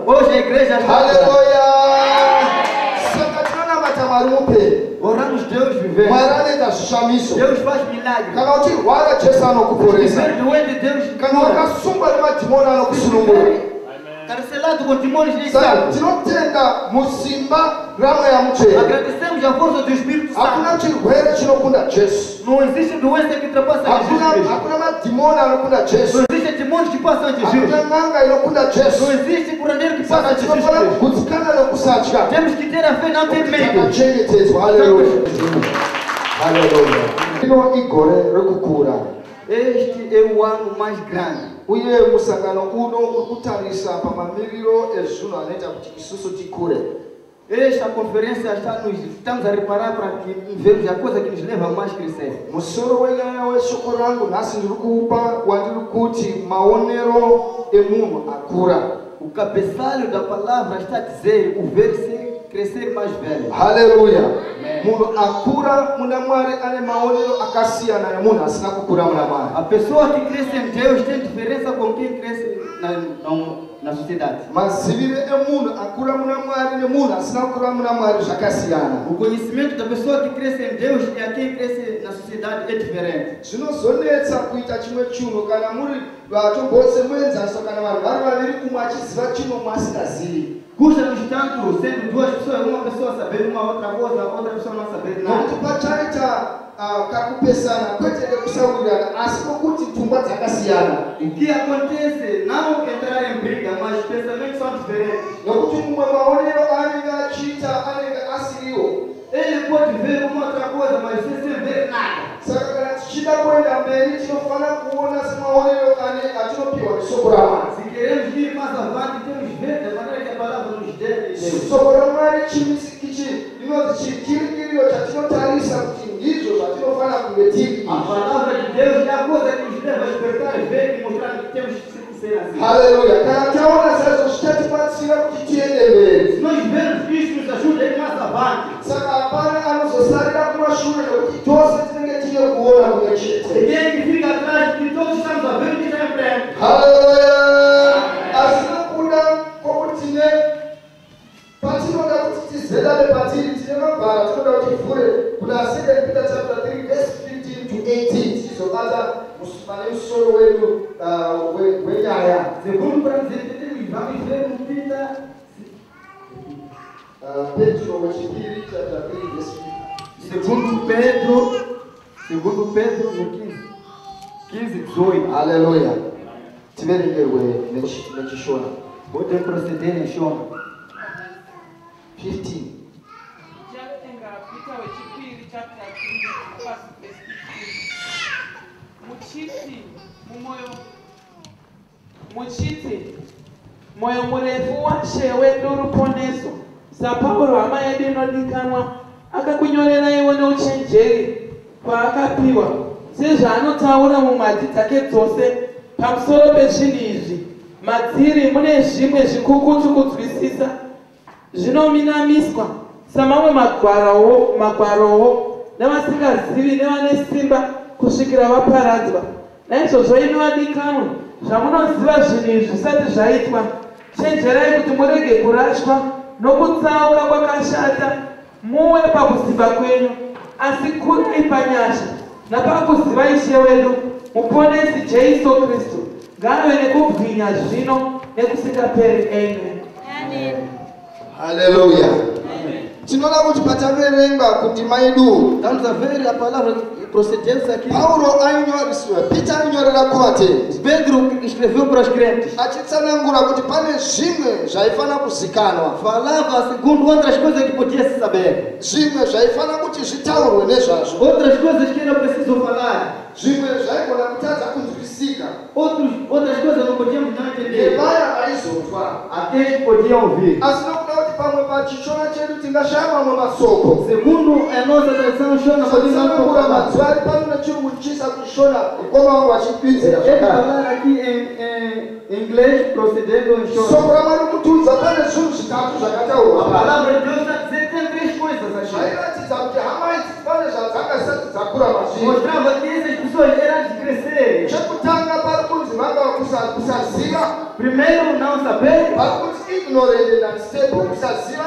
Hoje a igreja está. Aleluia! Oramos Deus viver. Deus faz milagres. Viver doente, Deus cura. Carcelado com demônios nem sabe. Agradecemos a força do Espírito Santo. Não existe doença que ultrapassa Jesus. Não existe demônios que passam ante Jesus. Não existe curandeiro que passa ante Jesus. Temos que ter a fé, não ter medo. Aleluia. Este é o ano mais grande. Esta conferência estamos a reparar para que vemos a coisa que nos leva a mais crescer. O cabeçalho da palavra está a dizer o verso crescer mais velho. Aleluia. Mundo akura munamware ane maonero akasia na mundo asina kukura munamware. A pessoa que cresce em Deus tem diferença com quem cresce na sociedade. Mas vivere é mundo akura munamware ne mundo asina kukura munamware jakasiana. O conhecimento da pessoa que cresce em Deus e a quem cresce na sociedade é diferente. Zvinozonetsa kuita chimwe chinhu kana muri vatombose muenzaniso kana vanhu vari vaviri kumwe achiziva chimwe mwasingazivi. Custa-nos tanto sendo duas pessoas, uma pessoa saber uma outra coisa, outra pessoa não saber nada. O que acontece não entrar em briga, mas pensamentos são diferentes. Ele pode ver uma outra coisa, mas sem ver nada. Se queremos ir mais avante, temos que ver da maneira que a palavra nos dê. A palavra de Deus é a coisa que nos leva a despertar e ver e mostrar que temos que ser assim. Aleluia! Se nós vemos isso, nos ajuda a ir mais avante. Ninguém que fica atrás, que todos estamos a ver o que está em frente. Aleluia! Assim como tinha patinoda kuti tizedade patiri tinemabhara tinoda kuti tivhure kuna 2 Peter chapter 3 verse 15 to 18 tizobata pane musoro wedu wenyaya. Segundo para dizer, vamos ver no Peter Pedro wechipiri chapter 3 verse 15. Segundo Pedro no 15, 18. Aleluia. Tiverengerwe nechishona. Pode proceder em Shona. 15. Muchiti moyo murefu washe wedu ruponeso sapauro hama yedu inodikanwa akakunyorera iwe neuchenjeri paakapiwa sezvaanotaura mumhadzi dzake dzose pamusoro pezvinhu izvi madziri mune zvimwe zvikukutu kunzwisisa zvinominamiswa samamwe magwarowo nevasingazivi nevane simba kusvikira vaparadzwa. Naizvozvo inovadikanwa zvamunoziva zvinhu izvi zvisati zvaitwa, chenjerai kuti murege kurashwa nokutsauka kwakashata muwe pakuziva kwenyu, asi kurai panyasha napakuziva Ishe wedu muponesi Jesu Kristu. Ngave nekubwinya zvino nekusingaperi. Amen. Aleluia. Tinoda kuti pataverenga kuti maidu estamos a ver a palavra procedentes aqui. Paulo ainyorisiwa, Peter ainyorera kuvatendi. Pedro escreveu para os crentes. Achitsanangura kuti pane zvimwe zvaifana kuzikanwa. Falava segundo outras coisas que podia se saber. Zvimwe zvaifana kuti zvitaurwe nezvazvo. Outras coisas que era preciso falar. Zvimwe zvaigona kutadza kunzwisika. Outras coisas não podíamos não entender. Vaya vaizonzwa. Até que podiam ouvir. Asi nokuda kuti pamwe pachishona chedu tingashaya mamwe masoko. Segundo a nossa tradição shona podemos kura madzvari pano nechirungu chisa kushona ukoma wangu vachipinzira zvakare. Falar aqui em inglês procedendo em shona. Soko ramari kutiudza pane zvinhu zvitatu zvakataurwa. A palavra de Deus está dizendo tem três coisas aqui. Zvairatidza kuti hama idzi pane zvadzakasati dzakura mazviri. mostrava que essas pessoas eram de crescer. chekutanga pari kunzi vanga kusaziva, Primeiro, não saber. pari kunzi ignorant and stable, kusaziva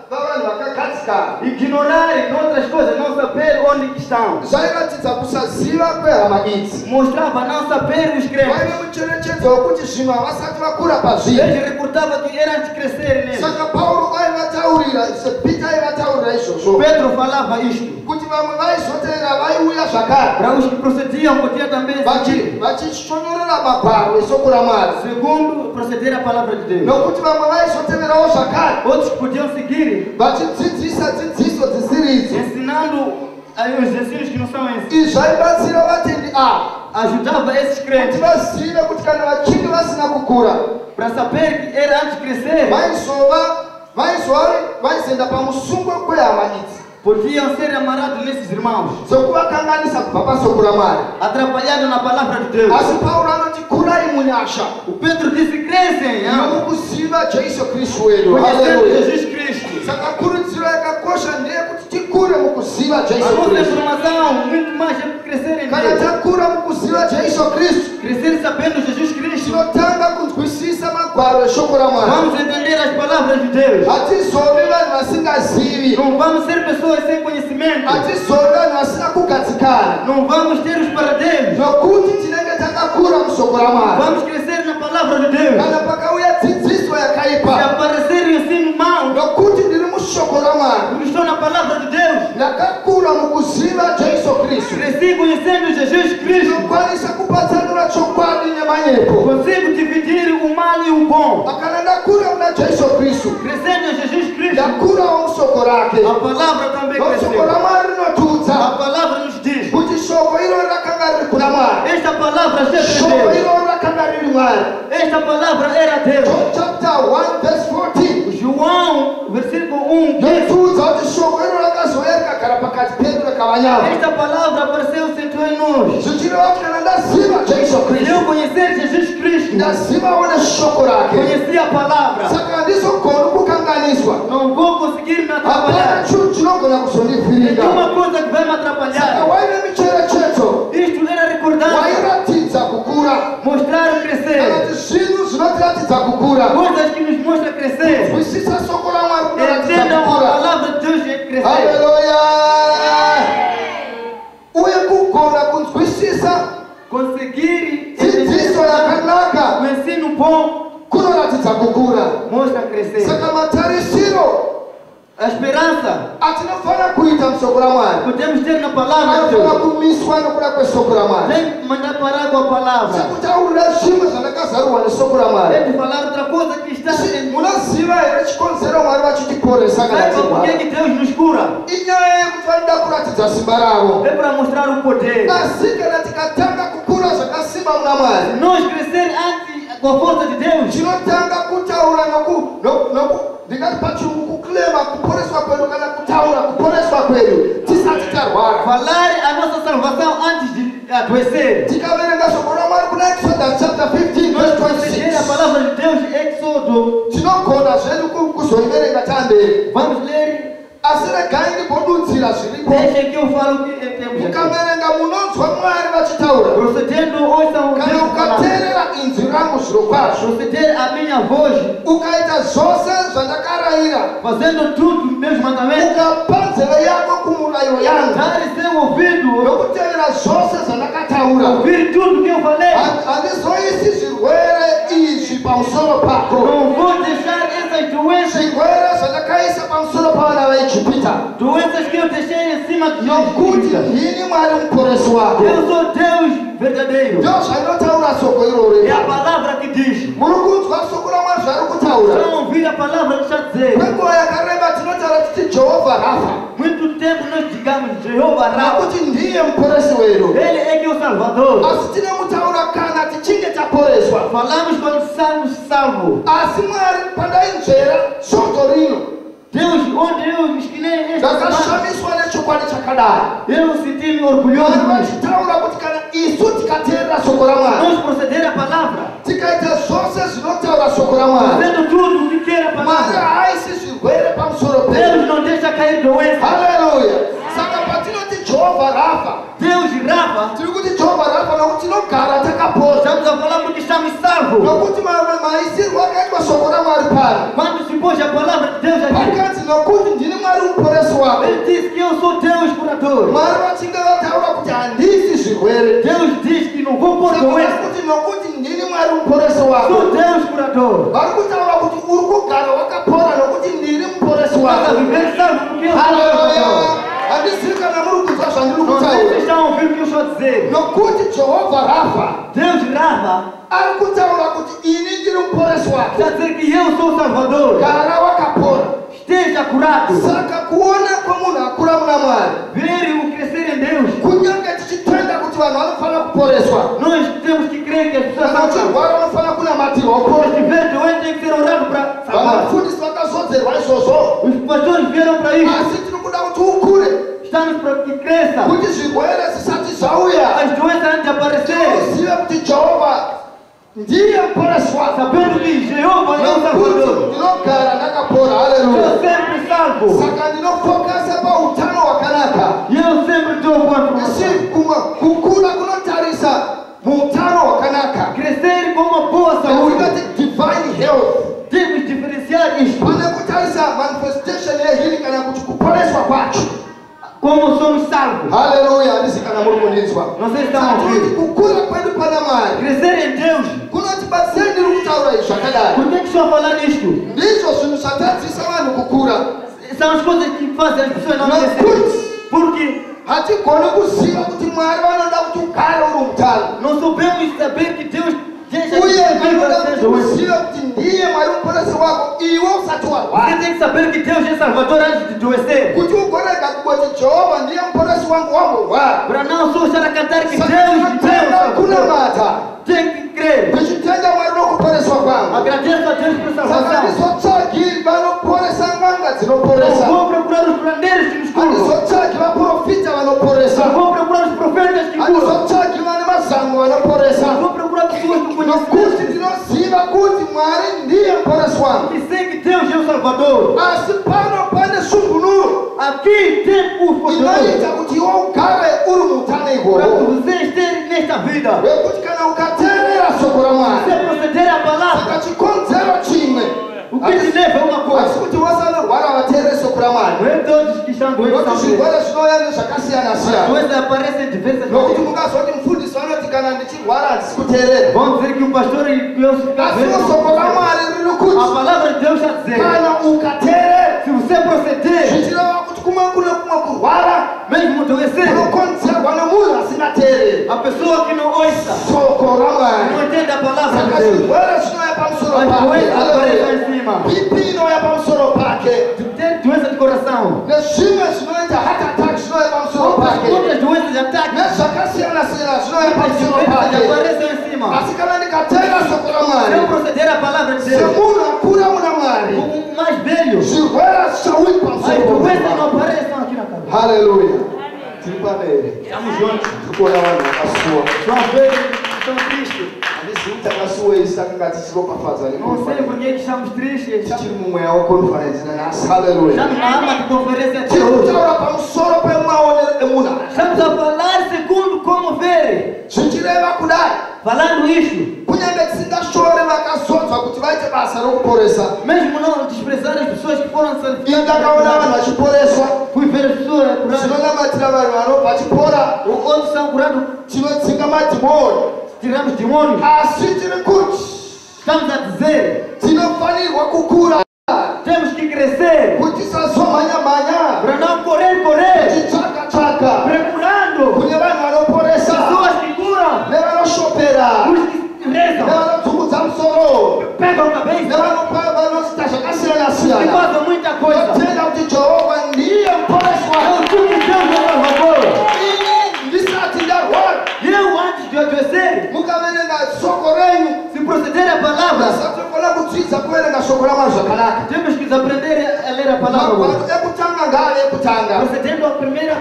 vavanhu vakagadzikana. Ignorar em outras coisas, não saber onde que estão. Zvairatidza kusaziva kwehama idzi. Mostrava não saber os crentes. Vaive mucherechedzo wekuti zvimwe havasati vakura pazvinhu. Ele reportava que eram de crescer nele. Saka Paulo aivataurira, Peter aivataurira izvozvo, Pedro falava isto. kuti vamwe vaizotevera vaiuya zvakare Para os que procediam, podia também seguir. vachishonyorera magwaro esoko raMwari, Segundo, proceder a palavra de Deus. nokuti vamwe vaizoteverawo zvakare Outros que podiam seguir, vachidzidzisa dzidziso dzisiri idzi. ensinando os ensinos que não são ensinos. Izvi zvaibatsira vatendi ava Ajudava esses kuti crentes vazive kuti kana vachinge vasina kukura para saber que era antes de crescer. vaizoenda pamusungwa kwehama idzi Podiam ser amarrados nesses irmãos, dzokuvakanganisa kubva pasoko raMwari. atrapalhados na palavra de Deus. Asi Paulo anoti kurai munyasha O Pedro disse: crescem, nomukuziva Jesu Kristu wedu. conhecendo Haleluya. Jesus Cristo. Saka kurudziro yakakosha ndeyekuti tikure mukuziva A Jesu nossa Kristu. informação, muito mais é crescer em Kana Deus. takura mukuziva Jesu Kristu, Crescer sabendo Jesus Cristo. tinotanga kunzwisisa magwaro eshoko raMwari. Vamos entender as palavras de Deus. Hatizovi vanhu vasingazivi, Não vamos ser pessoas sem conhecimento. hatizovi vanhu vasina kugadzikana, Não vamos ter os paradigmas. nokuti tinenge takakura musoko raMwari. Vamos crescer na palavra de Deus. Kana pakauya dzidziso Se yakaipa, aparecer o ensino mau, nokuti ndiri mushoko raMwari, eu estou na palavra de Deus. ndakakura mukuziva Jesu Kristu, Cresci conhecendo Jesus Cristo. ndinokwanisa kupatsanura chokwadi nemanyepo. Consigo dividir o mal e o bom. Kana ndakura muna Jesu Kristu, Crescendo em Jesus Cristo. ndakurawo musoko rake. A palavra também Nosoko cresceu. raMwari rinotudza A palavra nos diz. kuti shoko iro rakanga riri kuna Mwari, Esta palavra sempre shoko Deus. iro rakanga riri Mwari. Esta palavra era Deus. John chapter 1 verse 14 João, versículo 1, diz. ndotudza kuti shoko iro rakazouya rikagara pakati pedu rakavanyama. Esta palavra apareceu sentou em nós. zvichireva kuti kana ndaziva Jesu Se Kristu, eu conhecer Jesus Cristo, ndazivawo neshoko rake, conheci a palavra, saka handizogoni kukanganiswa. não vou conseguir me Hapana atrapalhar. chinhu chinogona Tem kuzondivhiringa. uma coisa que vai me Saka atrapalhar. waine micherechedzo, Isto era recordar, wairatidza kukura. mostrar o Kana crescer. kuti zvinhu zvinotiratidza kukura, Coisas que nos mostram crescer. zwisisa soko raMwari kunoratidza Entendam a kukura. palavra de Deus é crescer. Haleluya. Uye kugona kunzwisisa Conseguir dzidziso yakanaka o ensino bom kunoratidza kukura. mostra crescer. Saka matarisiro A esperança atinofana kuita musoko raMwari podemos ter na palavra de anofana Deus. kumiswa nokuda kwesoko raMwari. Tem que mandar parar com a palavra. sekutaurira zvimwe zvandakazarurwa nesoko raMwari. Tem que falar outra coisa que está dentro. Munoziva here chikonzero Mwari vachitiporesa kana Saiba por que tirwara? que Deus nos cura. Inyaya yekuti vanoda kuratidza simba ravo. É para mostrar o poder. Asi kana tikatanga kukura zvakasimba muna Mwari, Nós crescer antes com a força de Deus. tinotanga kutaura ndingati pachirungu kuklema kuporeswa kwedu kana kutaura kuporeswa kwedu tisati tarwara. Falar a nossa salvação antes de adoecer. Tikaverenga shoko raMwari kuna Exodus chapter 15 Nós verse proceder a 26, palavra de Deus, Êxodo. tinogona zvedu kuzoiverenga tamberi. Vamos ler. Asi regai ndimbodudzira zviripo. Deixa que eu falo o que temos aqui. Mukaverenga munonzwa Mwari vachitaura. Procedendo, ouçam o Kana Deus falar. ukateerera inzwi rangu zviro kwazvo, Proceder a minha voz, ukaita zvose zvandakarayira, fazendo tudo meus mandamentos. ukapa nzeve yako kumurayiro yangu, Dar seu ouvido, nokutevera zvose zvandakataura, ouvir tudo que eu falei. handizoisi zvirwere izvi pamusoro pako, Não vou deixar essas doenças, zvirwere zvandakaisa pamusoro pavana veIjipita, doenças que eu deixei em cima de nokuti Jesus. ndini Mwari muporesi wako. Eu sou Deus verdadeiro. Ndo zvainotaura soko É a irori. palavra que diz. Muri kunzwa soko raMwari zvari kutaura. Não ouvir a palavra que está dizendo. Kwenguva yakareba tinotaura titi Jehovha Rafa, Muito tempo nós digamos Jeová Rafa. nokuti ndiye muporesi wedu. Ele é que é o Salvador. Asi tine mutaura kana tichinge taporeswa. Falamos quando somos salvos. Asi Mwari pandainzvera shoko rino, Deus, onde eu esquinei esta semana, ndakashamiswa nechokwadi chakadai. eu senti-me orgulhoso Mwari disso. vachitaura kuti kana isu tikateerera soko raMwari, Nós proceder a palavra, tikaita zvose zvinotaura soko raMwari, fazendo tudo o que quer a Mwari palavra. haaisi zvirwere pamusoro pedu. Deus não deixa cair doença. Haleluya. Saka patinoti Jehovha Rafa, Deus muporesi wako. Ele diz que eu sou Deus curador. Mwari vachinge vataura kuti handisi zvirwere. Deus diz que não vou pôr doença. Kuti nokuti ndini Mwari muporesi wako. Sou Deus curador. Vari kutaura kuti uri kugara wakapora nokuti ndiri muporesi wako. Para viver salvo porque eu sou Deus curador. Handisi kana muri kunzwa zvandiri Não sei se kutaura. estão ouvindo o que eu estou a dizer. Nokuti Jehovha Rafa Deus Rafa ari kutaura kuti ini ndiri muporesi wako. está a dizer que eu sou o Salvador. Gara wakapora. Esteja curado. Saka kuona kwamunhu akura muna Mwari. Ver o crescer em Deus. Kunyange tichitenda kuti vanhu vanofanira kuporeswa. Nós temos que crer que as pessoas Kana vão uchirwara unofanira kunamatirwa Se upore. estiver doente tem que ser orado para salvar. Vafundisi vakazodzerwa izvozvo. Os pastores vieram para isso. Asi tiri kuda kuti ukure Estamos para que cresça. kuti zvirwere zvisati zvauya. As doenças antes de aparecer. Uzive kuti Jehovha ndiye muporesi wako. Sabendo que Jeová é o Nokuti Salvador. ndinogara ndakapora. Eu Haleluya. sempre salvo. Saka ndinofokasa pautano hwakanaka. E eu sempre dou boa informação. Kukura kunotarisa muutano hwakanaka. Crescer com uma boa saúde. Tingati divine health. Temos que diferenciar isto. Pane kutarisa manifestation yehealing kana kuti kuporeswa kwacho. Como somos salvos. Haleluya. Handisi kana muri kundinzwa. Não sei se estão Kuti ouvindo. kukura kwedu pana Mwari Crescer em Deus. kunotibatsira ndiri kutaura izvi zvakadai. Por que estou a falar nisto? Ndizvo zvinhu zvatadzisa vanhu kukura. São as coisas que fazem as pessoas não crescerem. Porque Hatigoni kuziva kuti Mwari vanoda kuti ugare uri mutano. não soubemos saber que Deus deixa Uye que vanoda você kuti seja doente. uzive kuti ndiye Mwari muporesi wako iwe usati Você warwara. tem que saber que Deus é Salvador antes de adoecer. Kuti ugorega kungoti Jehovha ndiye muporesi wangu wamborwara. Para não só estar a cantar que Deus Tenda Salvador. kunamata. Tem que crer. Ndichitenda Mwari nokuporeswa kwangu. Agradeço a Deus por Saka salvação. ndizotsvagi vanoporesa n'anga dzinoporesa. Não vou procurar os curandeiros que nos curam. Handizotsvagi vaprofita vanoporesa. Não vou procurar os profetas que curam. Handizotsvagi vane mazango vanoporesa. Não vou procurar pessoas que Nokuti conhecem. ndinoziva kuti Mwari ndiye muporesi wangu. E sei que Deus é o Salvador. Asi pano pane sumbunulo Aqui tem o poder inoita kuti iwe ugare uri muutano para ihwohwo. você estar nesta vida. Wekuti kana ukateerera shoko raMwari. Você proceder à palavra. Saka chikonzero chimwe. O que te leva a uma Asi coisa. kuti vose vanorwara vateerere shoko raMwari. Não é todos que estão doentes Nokuti são doentes. zvirwere zvinouya nezvakasiyana As siyana. doenças aparecem em diversas Nokuti maneiras. mungazoti mufundisi vanoti kana ndichirwara handisi kuteerera. Vão dizer que o pastor e eu ficar Asi shoko raMwari riri A kuti palavra de Deus está dizendo. kana ukateerera Se você proceder, zvichireva kuti kumwe kune kumwe kurwara mesmo adoecer, kunokonzerwa nemunhu asingateereri a pessoa que não ouça, shoko raMwari. não entende a palavra Saka de Deus, zvirwere zvinouya pamusoro as pake. doenças aparecem Haleluya. em cima. BP inouya pamusoro pake. Tem doença de coração. Nezvimwe zvinoita heart attack zvinouya pamusoro pake. Outras doenças de ataque, Nezvakasiyana siyana zvinouya as pamusoro doenças pake. aparecem em cima. Asi kana ndikateera shoko Se raMwari eu proceder à palavra de Deus, semunhu akura muna Mwari o mais velho, zvirwere zvichauya as pamusoro doenças não pake. aparecem aqui na cabeça. Haleluya. Tiri pamberi. Estamos juntos. Tiri kuona vanhu vakasuwa. São velhos que estão tristes. Handisi kuti takasuwei saka ngatichiropafadza Não sei por que estamos tristes. tichiri mumweya wekunofananidzana nasi. Haleluya. Estamos na alma de conferência de Tiri Deus. kutaura pamusoro pemaonero emunhu. Estamos a falar segundo como ver. Zvichireva kudai. Falando isto, Kunyange tisingashore vakazodzwa kuti vaite basa rokuporesa. mesmo não desprezar as pessoas que foram Iye ndakaona vanhu santificadas, vachiporeswa. fui ver as pessoas curadas. Tinonamatira vanhu vanobva vachipora. Outros são curados, Tinodzinga madhimoni. tiramos demônios. Asi tiri kuti Estamos a dizer, tinofanirwa kukura temos que crescer kuti tisazomhanya-mhanya para não correr, tichitsvaka-tsvaka procurando kune vanhu vanoporesa pessoas que curam, nevanошopera os que rezam, nevanodzungudza musoro pegam a cabeça nevanoita e zvakasiyana-siyana. fazem muita coisa. Tenda kuti Jehovha ndiye muporesi Eu wako. digo que Deus é Salvador. Ini ndisati ndarwara E eu, antes de adoecer, mukaverenga shoko renyu se proceder à palavra, asatokona kudzidza kuverenga shoko raMwari zvakanaka. temos que aprender a ler a palavra. Magwaro ekutanga ngaave ekutanga. Procedendo a primeira.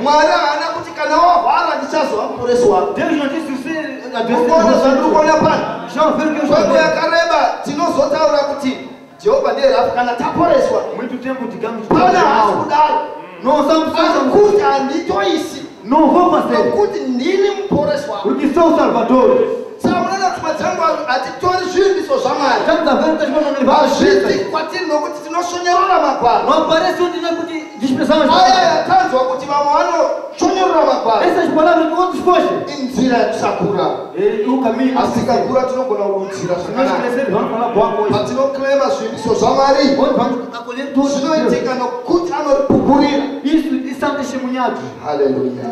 Mwari haana kuti kana warwara ndichazova muporesi wako. Deus não disse você Ukono zvandikuona pano. João, ver o que eu estou Kwengu dizendo. yakareba tinozotaura kuti Jehovha ndiye Rafa kana taporeswa. Muito tempo, digamos, Pana haasi kudaro. não somos salvos. Kuti handitoisi. Não vou fazer, Nokuti ndini muporesi wako. porque sou o Salvador. Saka munoona kuti madzangu hatitori zviimbiso zvaMwari. Mwari. Estamos a ver muitas mãos no nível Azviti kwatiri nokuti tinoshonyorora magwaro. não aparece onde nós desprezamos as Aya palavras. yakanzwa kuti vamwe vanoshonyorora magwaro. Essas palavras que outros fogem. Inzira yekusakura. O caminho. Asi tikakura tinogona kurudzira Se nós zvakanaka. crescermos, vamos falar boa coisa. Patinoklema zvimbiso zvaMwari. Onde vamos acolher tudo. Zvinoitika nokuti anoripupurira. Isso são testemunhados. Haleluya.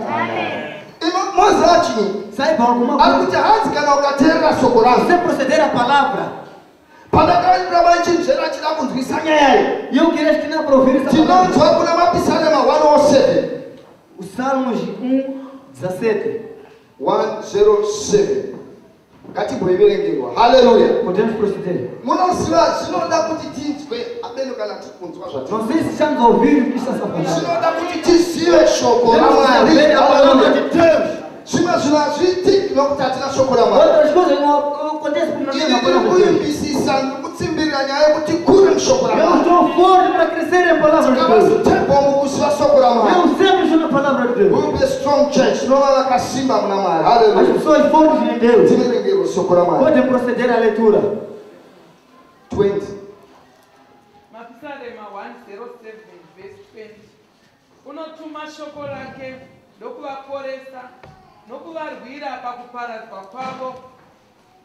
Mozati Saiba alguma ari coisa. kuti hanzi kana ukateerera shoko rangu Você proceder a palavra. pandakaenda vaichinzvera chida kunzwisa nyaya iyi E eu queria que não para ouvir essa palavra. tinonzwa kuna mapisalema 107 O Salmos 1:17. 107 ngatimboiverengerwa. Haleluya. Podemos proceder. Munoziva zvinoda kuti tinzwe abeno kana tikunzwa zvati Não sei se estamos a ouvir o que está essa palavra. zvinoda kuti tizive shoko Temos que raMwari. saber a palavra de Deus. zvimwe zvinhu hazviitiki nokuti hatina shoko raMwari. Outras coisas não acontecem porque não ini temos a ndiri palavra de Deus. kuimbisisa ndiri kutsimbirira nyaya yekuti kure mushoko Eu raMwari. estou forte para crescer em palavra de Deus. Takavazotembwa mukuziva shoko raMwari. Eu sempre estou na palavra de Deus. We'll be a strong church. Tinova vakasimba muna Mwari. As Haleluya. pessoas fortes em Deus Tiverengerwa shoko raMwari. podem proceder à leitura. 20. Mapisalema 107 verse 20. Unotuma shoko lake ndokuvaporesa nokuvarwira pakuparadzwa kwavo.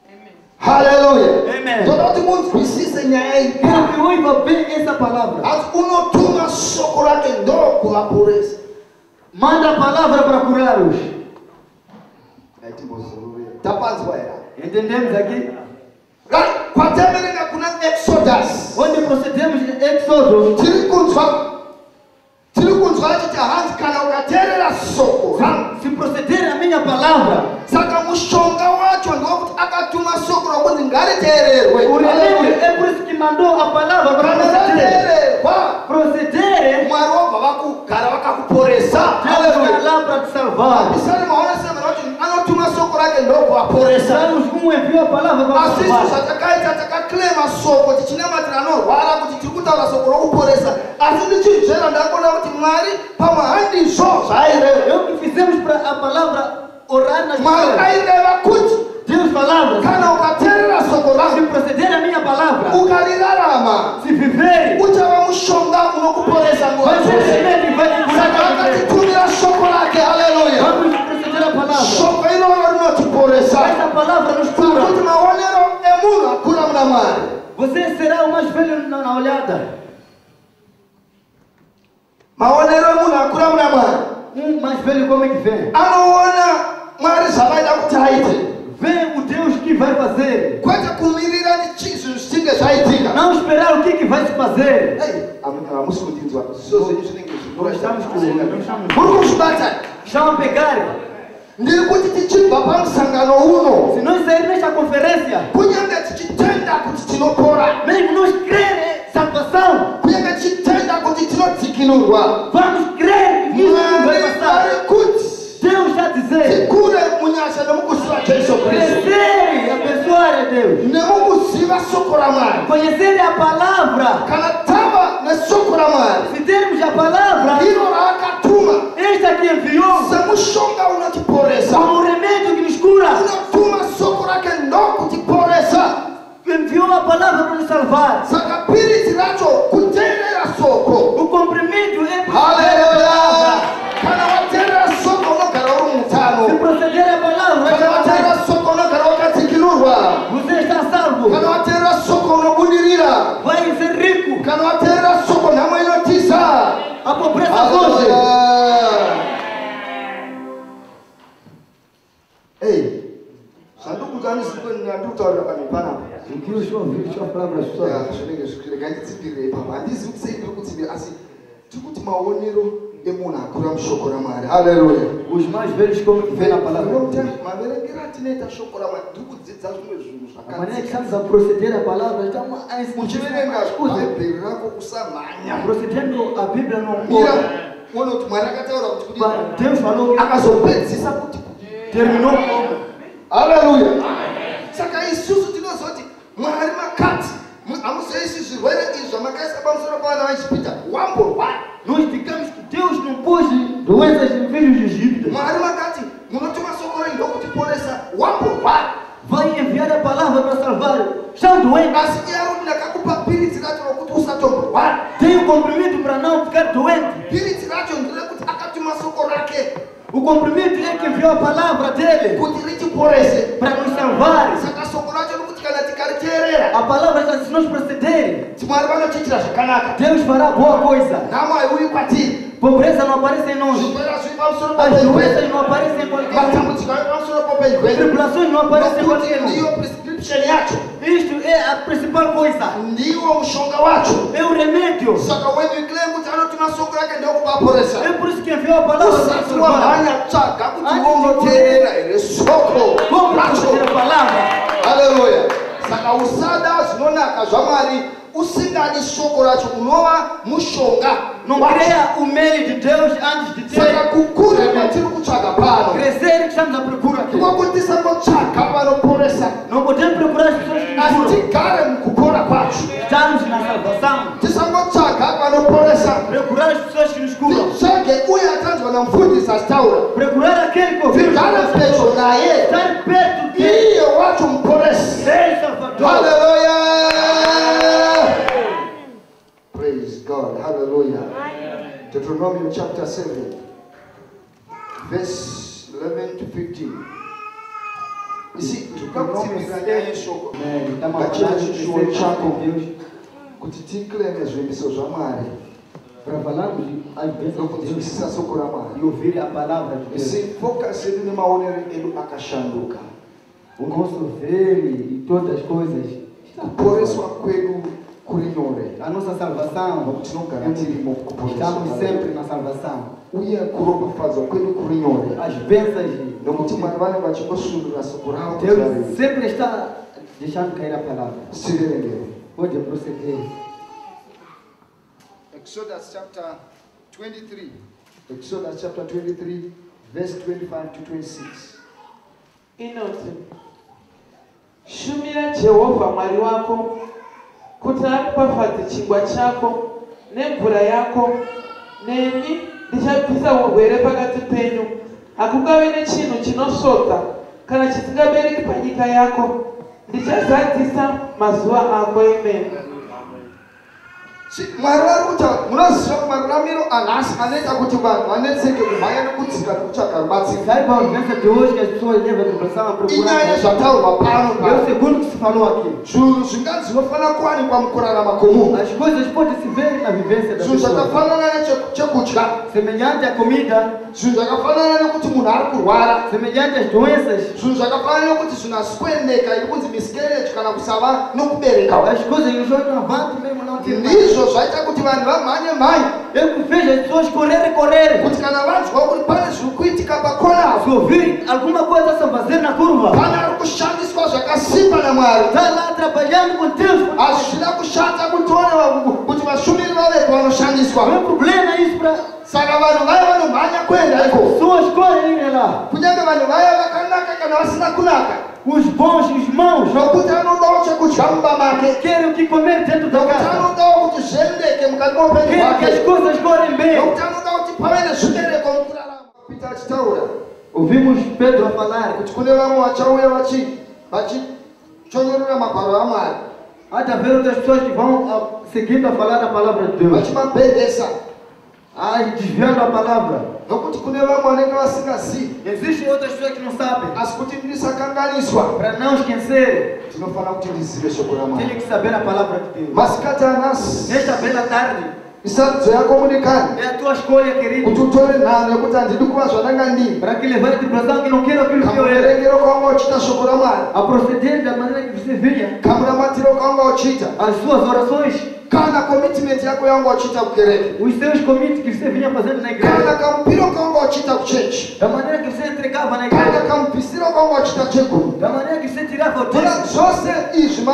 Amen. Haleluya. Amen. Toda kuti munzwisise nyaya iyi. Quero que oiva bem essa palavra. Asi unotuma shoko rake ndokuvaporesa. Manda a palavra para curar-os. Tapanzwa era. Entendemos aqui? Kwatemerenga kuna Exodus. Onde procedemos em Êxodo, Tiri kunzwa achiti hanzi kana ukateerera shoko rangu. se proceder a minha palavra, Saka mushonga wacho ndokuti akatuma shoko rokuti ngariteererwe. o remédio é por isso que mandou a palavra para Kana proceder. rateererwa Proceder, Mwari wobva vakugara vakakuporesa. Deus Haleluya. está lá para te salvar. Pisani maona sema kuti anotuma shoko rake ndokuvaporesa. Salmos 1 enviou a palavra para Asi te izvo salvar. zvatakaita takaklema shoko tichinamatira anorwara kuti tiri kutaura shoko rokuporesa. Asi ndichinzvera ndakuona kuti Mwari pamwe handizvo zvaireva. É o que fizemos para a palavra orar nas Mwari pessoas. aireva kuti Deus falava, kana ukateerera shoko se rangu proceder a minha palavra, ukarirarama se viver, uchava mushonga unokuporesa nguva vai ser dzose. remédio e vai te Saka curar. akatitumira shoko rake. Haleluya. Vamos proceder a palavra. Shoko iroro rinotiporesa. Essa palavra nos cura. Kuti maonero emunhu akura muna Mwari. Você será o mais velho na olhada. Maonero emunhu akura muna Mwari Mais velho como é que vem? anoona Mwari zvavaida kuti aite, Vê o Deus que vai fazer. kwete kumirira zvinhu zvichinge zvaitika. Não esperar o que vai se fazer. Hamusi kundinzwa zviso zvenyu zvinenge Nós estamos com muri kuzvibata. Chama pegar. Ndiri kuti tichibva pamusangano uno, Se nós sairmos desta conferência, kunyange tichitenda kuti tinopora, mesmo nós crer em salvação, kunyange tichitenda kuti tinodzikinurwa, vamos crer que isso vai Mwari passar. ari kuti Deus está dizendo, tikure munyasha nemukuziva Jesu Kristu, crescer e abençoar a Deus. nemukuziva shoko raMwari. Conhecer a palavra. Kana tava neshoko raMwari, Se termos a palavra, iro raakatuma esta que enviou, semushonga unotiporesa. como remédio que nos cura, Unotuma shoko rake ndokutiporesa. enviou a palavra para nos salvar. Saka pirizi racho kuteerera shoko. O comprimido é para Haleluya. Kana wateerera shoko unogara uri se mutano. proceder a palavra, Kana wateerera shoko unogara wakadzikinurwa. você está salvo. Kana wateerera shoko unobudirira. Vai ser rico. Kana wateerera shoko nhamo inotisa. A pobreza foge. Ei, zvandokutanisikwenu ndandikutaurira panhu panapa. O que o senhor viu? Deixa eu falar para as pessoas. Zvinenge zvikurega nditsipirire ipapa. Handizivi kuti sei ndiri kutsipira, asi tiri kuti maonero emunhu akura mushoko raMwari. Haleluya. Os mais velhos como que vê na palavra. Maverengero atinoita shoko raMwari ndiri kudzidza zvimwe zvinhu A maneira que zvakadzika. estamos a proceder a palavra, estamos a ensinar Uchiverenga as coisas. bhaibheri rako usamhanya. Procedendo a Bíblia não Mira, ora. uone kuti Mwari akataura kuti kudii. Deus falou que Akazopedzisa kuti terminou como? haleluya. Saka isusu tinozoti Mwari makati hamuzoisi zvirwere izvi zvamakaisa pamusoro pavana vachipita wamborwara. Nós digamos que Deus não pôs doenças em filhos de Egito. Mwari makati munotuma shoko renyu ndokutiporesa wamborwara. Vai enviar a palavra para salvar. Estão doentes. Asi Yaron ndakakupa piritsi racho rokuti usatomborwara. Tem o comprimido para não ficar doente. Piritsi racho nderekuti akati masoko rake. O comprimido é que enviou a palavra dele Kuti ritiporese. para nos salvar. Saka soko racho rokuti kana tikariteerera. A palavra está se nós procederem. Mwari vanotiitira zvakanaka. Deus fará boa coisa. Nhamo haiuyi kwatiri. Pobreza não aparece em nós. Zvirwere zviri pamusoro As peupenyu doenças hwedu. não aparecem em qualquer um. Matambudziko ari pamusoro peupenyu hwedu. Tribulações não aparecem em Nokuti qualquer um. ndiyo prescription yacho. Isto é a principal coisa. Ndiwo mushonga wacho. É o remédio. Saka when you claim kuti anotuma soko rake ndokuvaporesa. É por isso que enviou a palavra para Usati salvar. wamhanya tsvaga kuti wonoteerera here soko Como racho. proteger a palavra? Haleluya. Saka usada zvinonaka zvamwari usingadi shoko racho unova mushonga. Não cria o meio de Deus antes de ter. Saka kukura kwatiri kutsvaga pano. Crescer que estamos à procura aqui. Ndokuti tisangotsvaga vanoporesa. Não podemos procurar as pessoas que nos Asi curam. tigare mukupora kwacho. Estamos na salvação. Tisangotsvaga vanoporesa. Procurar as pessoas que nos curam. Titsvage uye atanzwa namufundisi achitaura. Procurar aquele que ouviu. Tigare pedyo naye. Estar perto dele. Iye wacho muporesi. Ei, Salvador. Hallelujah. Praise God. Hallelujah. Deuteronomy chapter 7, verse 11 to 15. You see, tukakutsimiranya shoko. Ngachira chishuwo chako kuti tikleme zvimbiso zvaMwari. Para falarmos às vezes Nokunzwisisa soko raMwari. e ouvir a palavra de You Deus. see, focus yedu nemaonero edu akashanduka. O nosso ver e todas as coisas. Kuporeswa kwedu kuri nyore. A nossa salvação. Tinogara tirimo kuporeswa. Estamos sempre na salvação. Uye kuropafadzwa kwedu kuri nyore. As bênçãos. Nokuti Mwari vane vachingosundura soko ravo kuti Deus vareve. sempre está deixando cair a palavra. Siverengere. Pode proceder. Exodus chapter 23. Exodus chapter 23, verse 25 to 26. Inoti, shumira Jehovha Mwari wako kuti akupafadze chingwa chako nemvura yako, neni ndichabvisa urwere pakati penyu. Hakungavi nechinhu chinosvodza kana chisingabereki panyika yako. Ndichazadzisa mazuva ako. Amen. Mwari vari kutaura, munoziva maramiro anhasi anoita kuti vanhu vanetseke kumhanya nekudzika nekutsvaga rubatsiro. Saiba a urgência de hoje que as pessoas levam a tribulação a procurar. Inyaya zvataurwa pano. É o segundo que se falou aqui. Zvinhu zvinga zvinofanira kuwanikwa mukurarama kwomunhu. As coisas podem se ver na vivência da Zvinhu pessoa. zvakafanana nechekudya. Semelhante à comida, Zvinhu zvakafanana nekuti munhu ari kurwara. semelhante às doenças, Zvinhu zvakafanana nekuti zvinhu hazisi kuendeka iri kunzi miscarriage kana kusava nokubereka. as coisas que os outros não vão mesmo não ter mais. Ndizvo zvaita kuti vanhu vamhanye mhanye. É o que fez as pessoas correrem. Kuti kana vanzwa kuti pane zviri kuitika pakona Se ouvir alguma coisa a fazer na curva, pane ari kushandiswa zvakasimba naMwari. está lá trabalhando com Deus. Hazvina kushata kuti vashumiri vavepo Não vanoshandiswa. é problema isso para Saka vanhu vaya vanomhanya kuenda iko. pessoas correm irem lá. Kunyange vanhu vaya vakanaka kana vasina kunaka. Os bons, os maus, Nokuti anodawo chekudya mumba make. querem o que comer dentro da Nokuti casa. anodawo kuti zviendeke mukati meupenyu Querem que as hwake. coisas correm bem. Nokuti anoda kuti pave nezvibereko mukurarama. Pita achitaura Ouvimos Pedro a falar. kuti kune vamwe vachauya vachichonyorora magwaro aMwari. Há de haver outras pessoas que vão seguindo a falar a palavra de Deus. Vachimabhedhesa. Desviando a palavra. Nokuti kune vamwe vanenge vasingazivi. Existem outras pessoas que não sabem. Asi kuti ndisakanganiswa Para não esquecer, tinofanira kuti ndizive shoko raMwari. tem que saber a palavra de Deus. Masikati anhasi Nesta bela tarde, isarudzo yako mudikani é a tua escolha, querido. kuti utore nhano yekuti handidi kuva zvandanga ndini. Para que levar a tribulação que não quero aquilo que eu era. Kamuverengero kwanga uchita shoko raMwari. A proceder da maneira que você vinha. Kamuramatiro kwanga uchita. As suas orações. Kana commitment yako yanga uchita kukereke. Os seus convites que você vinha fazendo na Kana igreja. kamupiro kwanga uchita kuchechi. Da maneira que você entregava na Kana igreja. kamupisiro kwanga uchita cheguru. Da maneira que você tirava o Kuna tempo. zvose izvi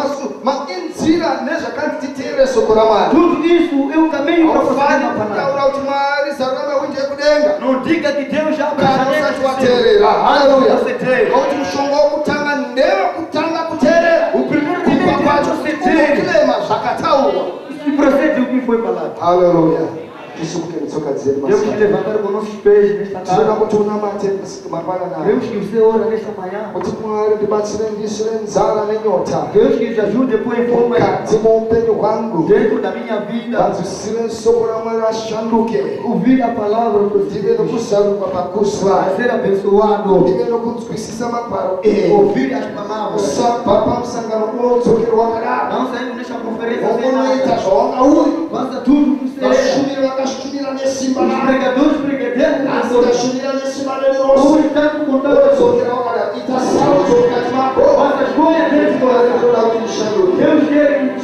mainzira nezvakanzi titere shoko raMwari. Tudo isso é o caminho para proceder Aufani na palavra. kutaura kuti Mwari zarura mehunde yekudenga. Não diga que Deus já abre a Kana janela usati do céu. wateerera. Haleluya. Você tem. Nokuti mushonga wokutanga ndewekutanga kuteerera. O primeiro Kubva remédio é kwacho você ter. unokilema zvakataurwa. E procede o que foi falado. Haleluya. Temos que levantar com nossos pés nesta tarde. Deus que o Senhor ora nesta manhã. Deus que nos ajude a pôr em forma dentro da minha vida. Ouvir a palavra do Senhor. Ser abençoado. Ouvir as palavras. Não saindo nesta conferência sem nada. Faça tudo com você. Os pregadores pregadeiros. Hoje tanto contando. Faça as coisas dentro do coração. Deus quer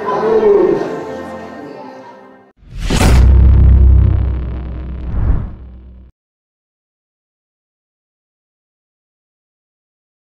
Hallelujah.